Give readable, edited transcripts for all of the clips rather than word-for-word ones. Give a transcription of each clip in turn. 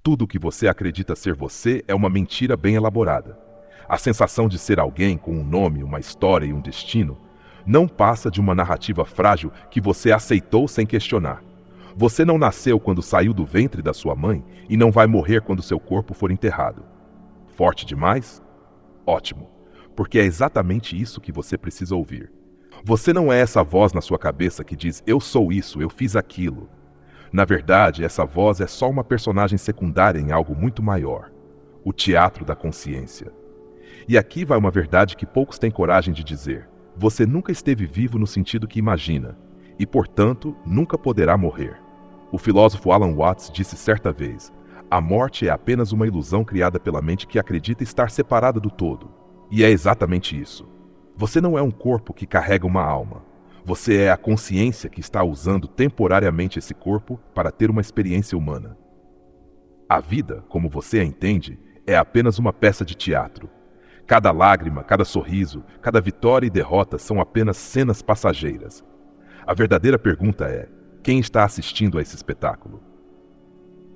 Tudo o que você acredita ser você é uma mentira bem elaborada. A sensação de ser alguém com um nome, uma história e um destino não passa de uma narrativa frágil que você aceitou sem questionar. Você não nasceu quando saiu do ventre da sua mãe e não vai morrer quando seu corpo for enterrado. Forte demais? Ótimo, porque é exatamente isso que você precisa ouvir. Você não é essa voz na sua cabeça que diz eu sou isso, eu fiz aquilo. Na verdade, essa voz é só uma personagem secundária em algo muito maior, o teatro da consciência. E aqui vai uma verdade que poucos têm coragem de dizer. Você nunca esteve vivo no sentido que imagina, e portanto, nunca poderá morrer. O filósofo Alan Watts disse certa vez, a morte é apenas uma ilusão criada pela mente que acredita estar separada do todo. E é exatamente isso. Você não é um corpo que carrega uma alma. Você é a consciência que está usando temporariamente esse corpo para ter uma experiência humana. A vida, como você a entende, é apenas uma peça de teatro. Cada lágrima, cada sorriso, cada vitória e derrota são apenas cenas passageiras. A verdadeira pergunta é: quem está assistindo a esse espetáculo?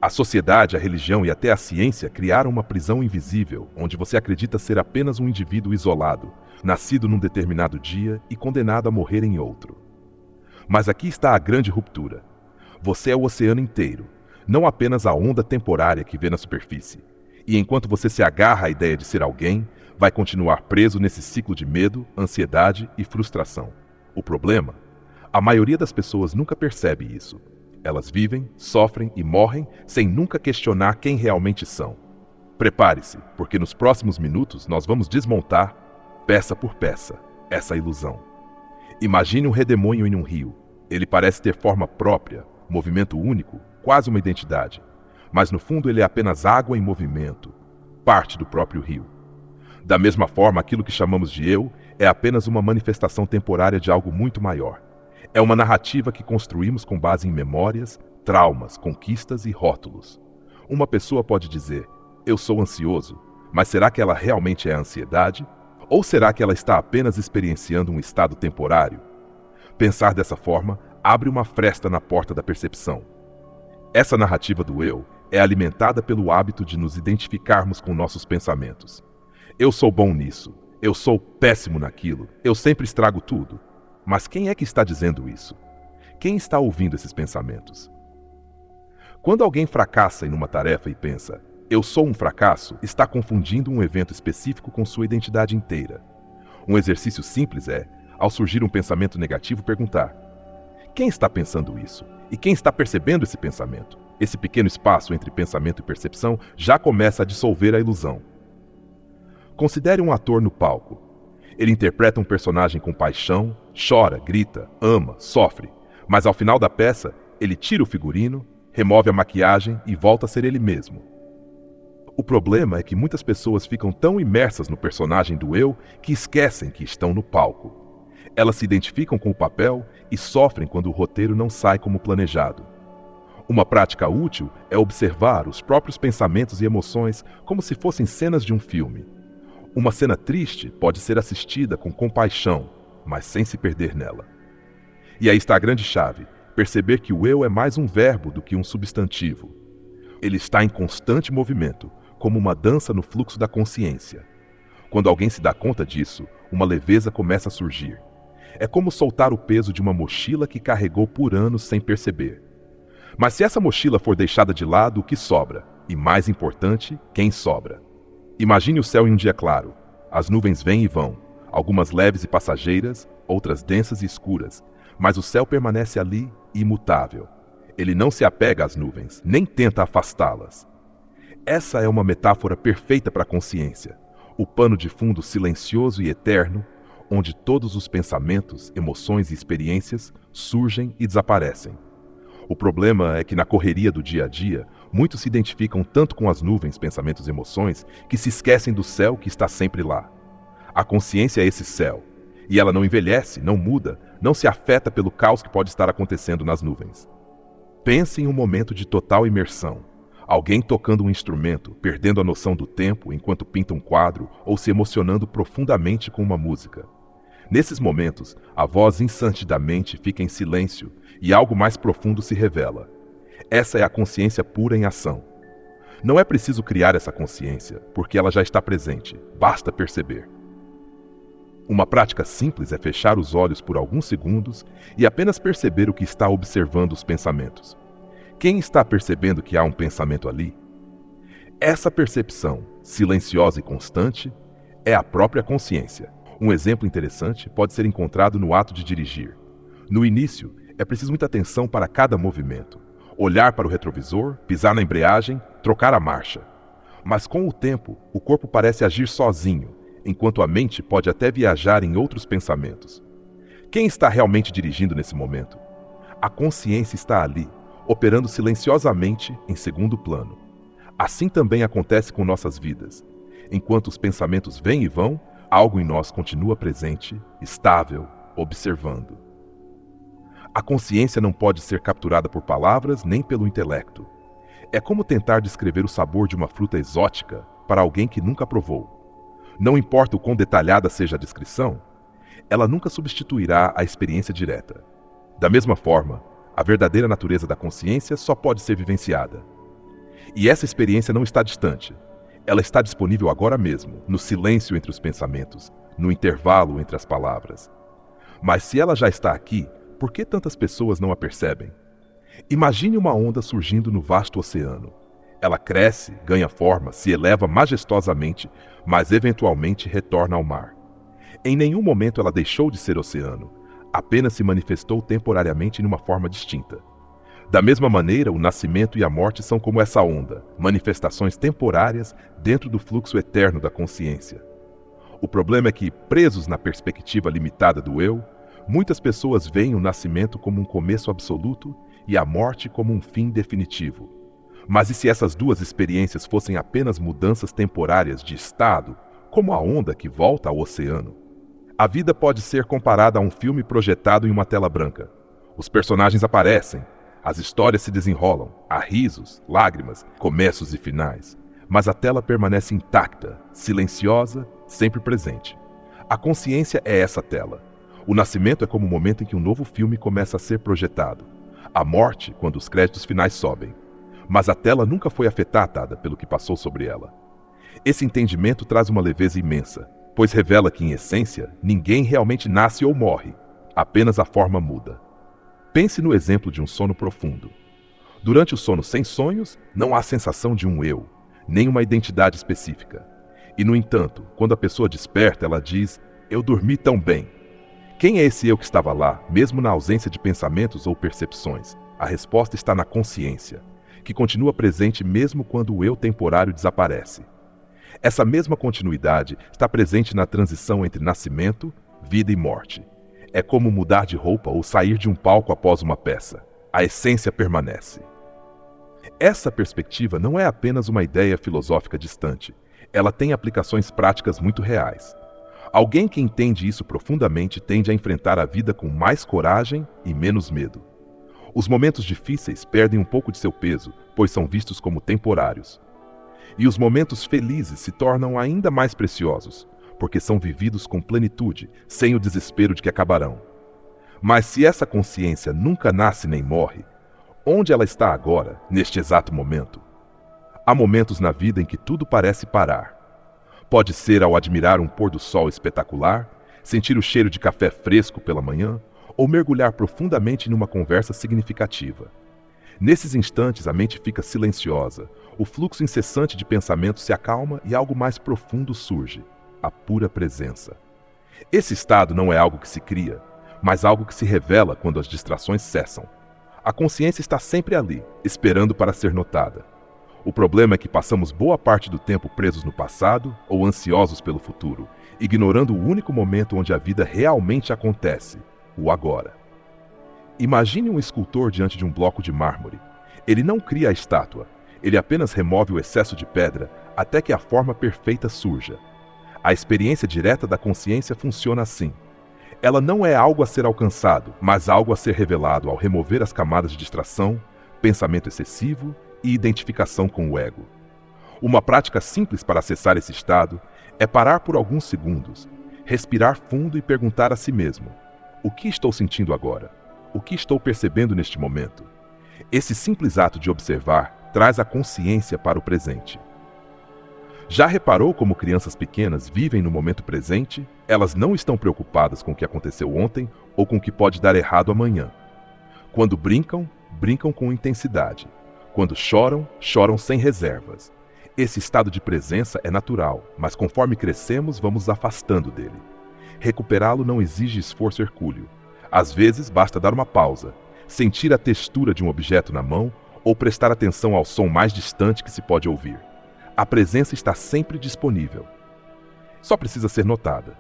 A sociedade, a religião e até a ciência criaram uma prisão invisível, onde você acredita ser apenas um indivíduo isolado, nascido num determinado dia e condenado a morrer em outro. Mas aqui está a grande ruptura. Você é o oceano inteiro, não apenas a onda temporária que vê na superfície. E enquanto você se agarra à ideia de ser alguém, vai continuar preso nesse ciclo de medo, ansiedade e frustração. O problema? A maioria das pessoas nunca percebe isso. Elas vivem, sofrem e morrem sem nunca questionar quem realmente são. Prepare-se, porque nos próximos minutos nós vamos desmontar, peça por peça, essa ilusão. Imagine um redemoinho em um rio. Ele parece ter forma própria, movimento único, quase uma identidade. Mas no fundo ele é apenas água em movimento, parte do próprio rio. Da mesma forma, aquilo que chamamos de eu é apenas uma manifestação temporária de algo muito maior. É uma narrativa que construímos com base em memórias, traumas, conquistas e rótulos. Uma pessoa pode dizer, eu sou ansioso, mas será que ela realmente é a ansiedade? Ou será que ela está apenas experienciando um estado temporário? Pensar dessa forma abre uma fresta na porta da percepção. Essa narrativa do eu é alimentada pelo hábito de nos identificarmos com nossos pensamentos. Eu sou bom nisso, eu sou péssimo naquilo, eu sempre estrago tudo. Mas quem é que está dizendo isso? Quem está ouvindo esses pensamentos? Quando alguém fracassa em uma tarefa e pensa, eu sou um fracasso, está confundindo um evento específico com sua identidade inteira. Um exercício simples é, ao surgir um pensamento negativo, perguntar: quem está pensando isso? E quem está percebendo esse pensamento? Esse pequeno espaço entre pensamento e percepção já começa a dissolver a ilusão. Considere um ator no palco. Ele interpreta um personagem com paixão, chora, grita, ama, sofre, mas ao final da peça, ele tira o figurino, remove a maquiagem e volta a ser ele mesmo. O problema é que muitas pessoas ficam tão imersas no personagem do eu que esquecem que estão no palco. Elas se identificam com o papel e sofrem quando o roteiro não sai como planejado. Uma prática útil é observar os próprios pensamentos e emoções como se fossem cenas de um filme. Uma cena triste pode ser assistida com compaixão, mas sem se perder nela. E aí está a grande chave, perceber que o eu é mais um verbo do que um substantivo. Ele está em constante movimento, como uma dança no fluxo da consciência. Quando alguém se dá conta disso, uma leveza começa a surgir. É como soltar o peso de uma mochila que carregou por anos sem perceber. Mas se essa mochila for deixada de lado, o que sobra? E mais importante, quem sobra? Imagine o céu em um dia claro. As nuvens vêm e vão, algumas leves e passageiras, outras densas e escuras, mas o céu permanece ali, imutável. Ele não se apega às nuvens, nem tenta afastá-las. Essa é uma metáfora perfeita para a consciência, o pano de fundo silencioso e eterno, onde todos os pensamentos, emoções e experiências surgem e desaparecem. O problema é que na correria do dia a dia, muitos se identificam tanto com as nuvens, pensamentos e emoções, que se esquecem do céu que está sempre lá. A consciência é esse céu, e ela não envelhece, não muda, não se afeta pelo caos que pode estar acontecendo nas nuvens. Pense em um momento de total imersão. Alguém tocando um instrumento, perdendo a noção do tempo enquanto pinta um quadro ou se emocionando profundamente com uma música. Nesses momentos, a voz insantidamente fica em silêncio e algo mais profundo se revela. Essa é a consciência pura em ação. Não é preciso criar essa consciência, porque ela já está presente, basta perceber. Uma prática simples é fechar os olhos por alguns segundos e apenas perceber o que está observando os pensamentos. Quem está percebendo que há um pensamento ali? Essa percepção, silenciosa e constante, é a própria consciência. Um exemplo interessante pode ser encontrado no ato de dirigir. No início, é preciso muita atenção para cada movimento. Olhar para o retrovisor, pisar na embreagem, trocar a marcha. Mas com o tempo, o corpo parece agir sozinho, enquanto a mente pode até viajar em outros pensamentos. Quem está realmente dirigindo nesse momento? A consciência está ali, operando silenciosamente em segundo plano. Assim também acontece com nossas vidas. Enquanto os pensamentos vêm e vão, algo em nós continua presente, estável, observando. A consciência não pode ser capturada por palavras nem pelo intelecto. É como tentar descrever o sabor de uma fruta exótica para alguém que nunca provou. Não importa o quão detalhada seja a descrição, ela nunca substituirá a experiência direta. Da mesma forma, a verdadeira natureza da consciência só pode ser vivenciada. E essa experiência não está distante. Ela está disponível agora mesmo, no silêncio entre os pensamentos, no intervalo entre as palavras. Mas se ela já está aqui, por que tantas pessoas não a percebem? Imagine uma onda surgindo no vasto oceano. Ela cresce, ganha forma, se eleva majestosamente, mas eventualmente retorna ao mar. Em nenhum momento ela deixou de ser oceano, apenas se manifestou temporariamente em uma forma distinta. Da mesma maneira, o nascimento e a morte são como essa onda, manifestações temporárias dentro do fluxo eterno da consciência. O problema é que, presos na perspectiva limitada do eu, muitas pessoas veem o nascimento como um começo absoluto e a morte como um fim definitivo. Mas e se essas duas experiências fossem apenas mudanças temporárias de estado, como a onda que volta ao oceano? A vida pode ser comparada a um filme projetado em uma tela branca. Os personagens aparecem, as histórias se desenrolam, há risos, lágrimas, começos e finais. Mas a tela permanece intacta, silenciosa, sempre presente. A consciência é essa tela. O nascimento é como o momento em que um novo filme começa a ser projetado. A morte, quando os créditos finais sobem. Mas a tela nunca foi afetada pelo que passou sobre ela. Esse entendimento traz uma leveza imensa, pois revela que, em essência, ninguém realmente nasce ou morre, apenas a forma muda. Pense no exemplo de um sono profundo. Durante o sono sem sonhos, não há sensação de um eu, nem uma identidade específica. E, no entanto, quando a pessoa desperta, ela diz, eu dormi tão bem. Quem é esse eu que estava lá, mesmo na ausência de pensamentos ou percepções? A resposta está na consciência, que continua presente mesmo quando o eu temporário desaparece. Essa mesma continuidade está presente na transição entre nascimento, vida e morte. É como mudar de roupa ou sair de um palco após uma peça. A essência permanece. Essa perspectiva não é apenas uma ideia filosófica distante. Ela tem aplicações práticas muito reais. Alguém que entende isso profundamente tende a enfrentar a vida com mais coragem e menos medo. Os momentos difíceis perdem um pouco de seu peso, pois são vistos como temporários. E os momentos felizes se tornam ainda mais preciosos, porque são vividos com plenitude, sem o desespero de que acabarão. Mas se essa consciência nunca nasce nem morre, onde ela está agora, neste exato momento? Há momentos na vida em que tudo parece parar. Pode ser ao admirar um pôr do sol espetacular, sentir o cheiro de café fresco pela manhã, ou mergulhar profundamente numa conversa significativa. Nesses instantes, a mente fica silenciosa, o fluxo incessante de pensamentos se acalma e algo mais profundo surge. A pura presença. Esse estado não é algo que se cria, mas algo que se revela quando as distrações cessam. A consciência está sempre ali, esperando para ser notada. O problema é que passamos boa parte do tempo presos no passado ou ansiosos pelo futuro, ignorando o único momento onde a vida realmente acontece, o agora. Imagine um escultor diante de um bloco de mármore. Ele não cria a estátua, ele apenas remove o excesso de pedra até que a forma perfeita surja. A experiência direta da consciência funciona assim. Ela não é algo a ser alcançado, mas algo a ser revelado ao remover as camadas de distração, pensamento excessivo e identificação com o ego. Uma prática simples para acessar esse estado é parar por alguns segundos, respirar fundo e perguntar a si mesmo: o que estou sentindo agora? O que estou percebendo neste momento? Esse simples ato de observar traz a consciência para o presente. Já reparou como crianças pequenas vivem no momento presente? Elas não estão preocupadas com o que aconteceu ontem ou com o que pode dar errado amanhã. Quando brincam, brincam com intensidade. Quando choram, choram sem reservas. Esse estado de presença é natural, mas conforme crescemos, vamos nos afastando dele. Recuperá-lo não exige esforço hercúleo. Às vezes, basta dar uma pausa, sentir a textura de um objeto na mão ou prestar atenção ao som mais distante que se pode ouvir. A presença está sempre disponível. Só precisa ser notada.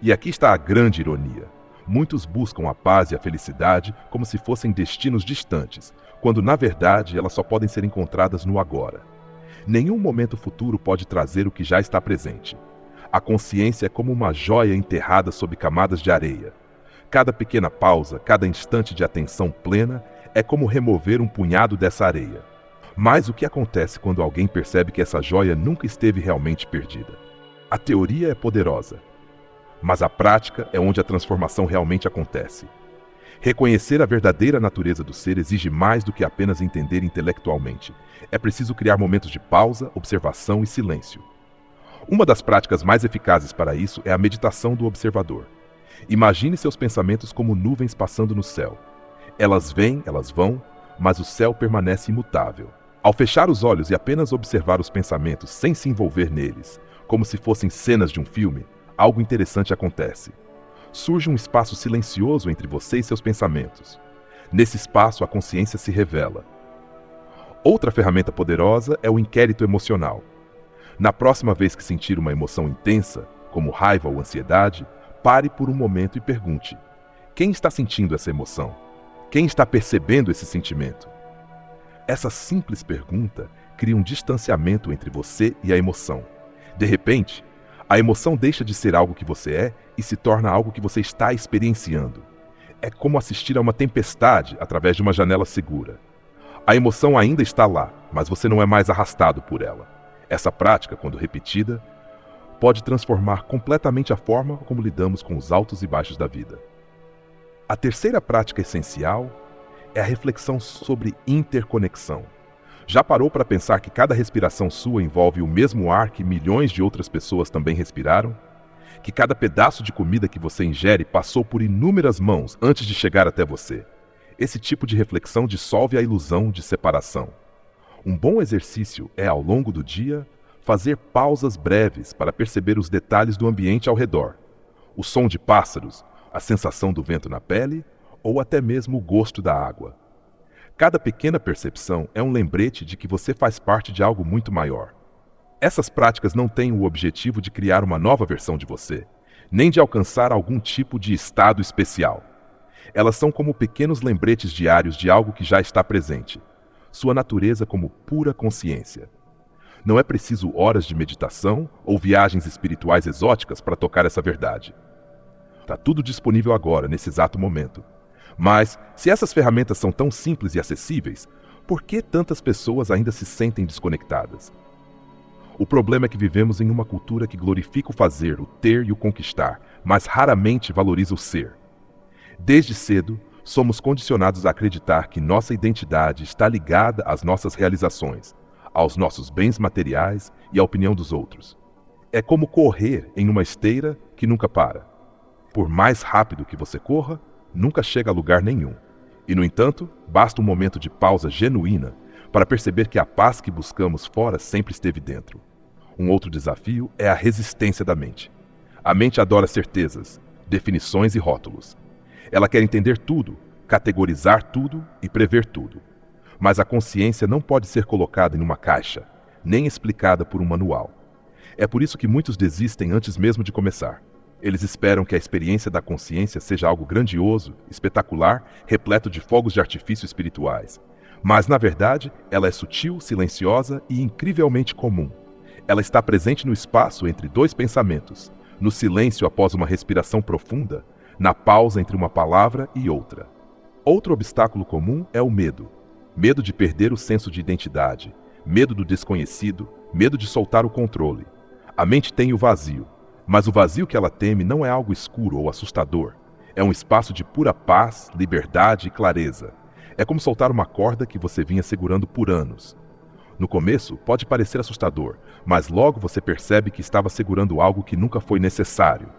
E aqui está a grande ironia. Muitos buscam a paz e a felicidade como se fossem destinos distantes, quando na verdade elas só podem ser encontradas no agora. Nenhum momento futuro pode trazer o que já está presente. A consciência é como uma joia enterrada sob camadas de areia. Cada pequena pausa, cada instante de atenção plena é como remover um punhado dessa areia. Mas o que acontece quando alguém percebe que essa joia nunca esteve realmente perdida? A teoria é poderosa, mas a prática é onde a transformação realmente acontece. Reconhecer a verdadeira natureza do ser exige mais do que apenas entender intelectualmente. É preciso criar momentos de pausa, observação e silêncio. Uma das práticas mais eficazes para isso é a meditação do observador. Imagine seus pensamentos como nuvens passando no céu. Elas vêm, elas vão, mas o céu permanece imutável. Ao fechar os olhos e apenas observar os pensamentos sem se envolver neles, como se fossem cenas de um filme, algo interessante acontece. Surge um espaço silencioso entre você e seus pensamentos. Nesse espaço, a consciência se revela. Outra ferramenta poderosa é o inquérito emocional. Na próxima vez que sentir uma emoção intensa, como raiva ou ansiedade, pare por um momento e pergunte: quem está sentindo essa emoção? Quem está percebendo esse sentimento? Essa simples pergunta cria um distanciamento entre você e a emoção. De repente, a emoção deixa de ser algo que você é e se torna algo que você está experienciando. É como assistir a uma tempestade através de uma janela segura. A emoção ainda está lá, mas você não é mais arrastado por ela. Essa prática, quando repetida, pode transformar completamente a forma como lidamos com os altos e baixos da vida. A terceira prática essencial é a reflexão sobre interconexão. Já parou para pensar que cada respiração sua envolve o mesmo ar que milhões de outras pessoas também respiraram? Que cada pedaço de comida que você ingere passou por inúmeras mãos antes de chegar até você? Esse tipo de reflexão dissolve a ilusão de separação. Um bom exercício é, ao longo do dia, fazer pausas breves para perceber os detalhes do ambiente ao redor. O som de pássaros, a sensação do vento na pele ou até mesmo o gosto da água. Cada pequena percepção é um lembrete de que você faz parte de algo muito maior. Essas práticas não têm o objetivo de criar uma nova versão de você, nem de alcançar algum tipo de estado especial. Elas são como pequenos lembretes diários de algo que já está presente, sua natureza como pura consciência. Não é preciso horas de meditação ou viagens espirituais exóticas para tocar essa verdade. Está tudo disponível agora, nesse exato momento. Mas, se essas ferramentas são tão simples e acessíveis, por que tantas pessoas ainda se sentem desconectadas? O problema é que vivemos em uma cultura que glorifica o fazer, o ter e o conquistar, mas raramente valoriza o ser. Desde cedo, somos condicionados a acreditar que nossa identidade está ligada às nossas realizações, aos nossos bens materiais e à opinião dos outros. É como correr em uma esteira que nunca para. Por mais rápido que você corra, nunca chega a lugar nenhum. E, no entanto, basta um momento de pausa genuína para perceber que a paz que buscamos fora sempre esteve dentro. Um outro desafio é a resistência da mente. A mente adora certezas, definições e rótulos. Ela quer entender tudo, categorizar tudo e prever tudo. Mas a consciência não pode ser colocada em uma caixa, nem explicada por um manual. É por isso que muitos desistem antes mesmo de começar. Eles esperam que a experiência da consciência seja algo grandioso, espetacular, repleto de fogos de artifício espirituais. Mas, na verdade, ela é sutil, silenciosa e incrivelmente comum. Ela está presente no espaço entre dois pensamentos, no silêncio após uma respiração profunda, na pausa entre uma palavra e outra. Outro obstáculo comum é o medo. Medo de perder o senso de identidade, medo do desconhecido, medo de soltar o controle. A mente tem o vazio. Mas o vazio que ela teme não é algo escuro ou assustador. É um espaço de pura paz, liberdade e clareza. É como soltar uma corda que você vinha segurando por anos. No começo, pode parecer assustador, mas logo você percebe que estava segurando algo que nunca foi necessário.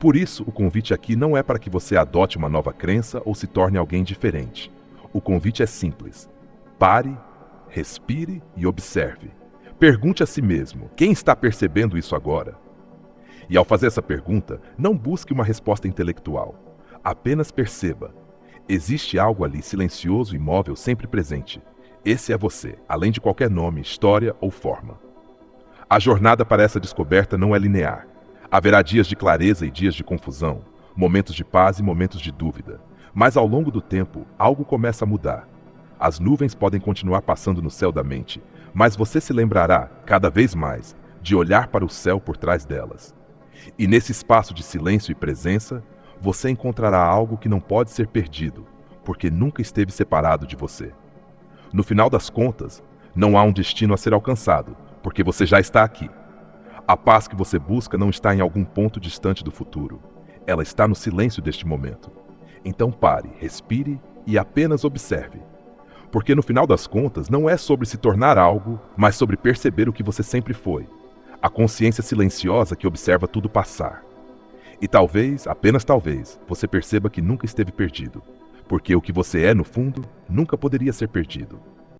Por isso, o convite aqui não é para que você adote uma nova crença ou se torne alguém diferente. O convite é simples. Pare, respire e observe. Pergunte a si mesmo: quem está percebendo isso agora? E ao fazer essa pergunta, não busque uma resposta intelectual. Apenas perceba. Existe algo ali silencioso e imóvel sempre presente. Esse é você, além de qualquer nome, história ou forma. A jornada para essa descoberta não é linear. Haverá dias de clareza e dias de confusão, momentos de paz e momentos de dúvida. Mas ao longo do tempo, algo começa a mudar. As nuvens podem continuar passando no céu da mente, mas você se lembrará, cada vez mais, de olhar para o céu por trás delas. E nesse espaço de silêncio e presença, você encontrará algo que não pode ser perdido, porque nunca esteve separado de você. No final das contas, não há um destino a ser alcançado, porque você já está aqui. A paz que você busca não está em algum ponto distante do futuro. Ela está no silêncio deste momento. Então pare, respire e apenas observe. Porque no final das contas, não é sobre se tornar algo, mas sobre perceber o que você sempre foi. A consciência silenciosa que observa tudo passar. E talvez, apenas talvez, você perceba que nunca esteve perdido. Porque o que você é, no fundo, nunca poderia ser perdido.